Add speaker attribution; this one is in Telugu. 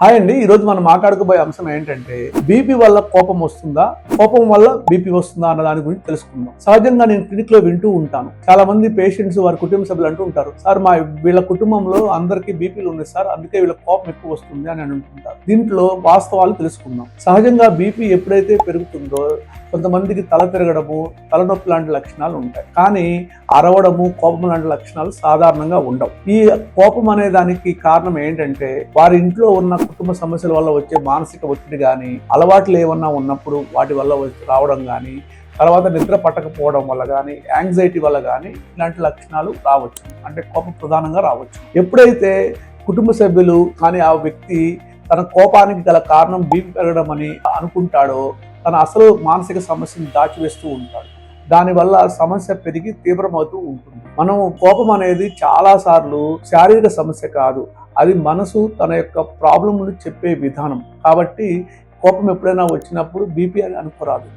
Speaker 1: హాయ్ అండి, ఈ రోజు మనం మాట్లాడుకోబోయే అంశం ఏంటంటే బీపీ వల్ల కోపం వస్తుందా, కోపం వల్ల బీపీ వస్తుందా అన్న దాని గురించి తెలుసుకుందాం. సహజంగా నేను క్లినిక్ లో వింటూ ఉంటాను, చాలా మంది పేషెంట్స్ వారి కుటుంబ సభ్యులు అంటూ ఉంటారు, సార్ వీళ్ళ కుటుంబంలో అందరికీ బీపీలు ఉంది సార్, అందుకే వీళ్ళ కోపం ఎక్కువ వస్తుంది అని అంటుంటారు. దీంట్లో వాస్తవాలు తెలుసుకుందాం. సహజంగా బీపీ ఎప్పుడైతే పెరుగుతుందో కొంతమందికి తల తిరగడము, తలనొప్పి లాంటి లక్షణాలు ఉంటాయి. కానీ అరవడము, కోపం లాంటి లక్షణాలు సాధారణంగా ఉండవు. ఈ కోపం అనే దానికి కారణం ఏంటంటే వారి ఇంట్లో ఉన్న కుటుంబ సమస్యల వల్ల వచ్చే మానసిక ఒత్తిడి కానీ, అలవాట్లు ఏమన్నా ఉన్నప్పుడు వాటి వల్ల రావడం కానీ, తర్వాత నిద్ర పట్టకపోవడం వల్ల కానీ, యాంగ్జైటీ వల్ల కానీ ఇలాంటి లక్షణాలు రావచ్చు. అంటే కోపం ప్రధానంగా రావచ్చు. ఎప్పుడైతే కుటుంబ సభ్యులు కానీ ఆ వ్యక్తి తన కోపానికి గల కారణం బీపీ పెరగడం అని అనుకుంటాడో, తన అసలు మానసిక సమస్యను దాచివేస్తూ ఉంటాడు. దానివల్ల సమస్య పెరిగి తీవ్రమవుతూ ఉంటుంది. మనం కోపం అనేది చాలా సార్లు శారీరక సమస్య కాదు, అది మనసు తన యొక్క ప్రాబ్లంను చెప్పే విధానం. కాబట్టి కోపం ఎప్పుడైనా వచ్చినప్పుడు బీపీ అని అనుకోరాదు.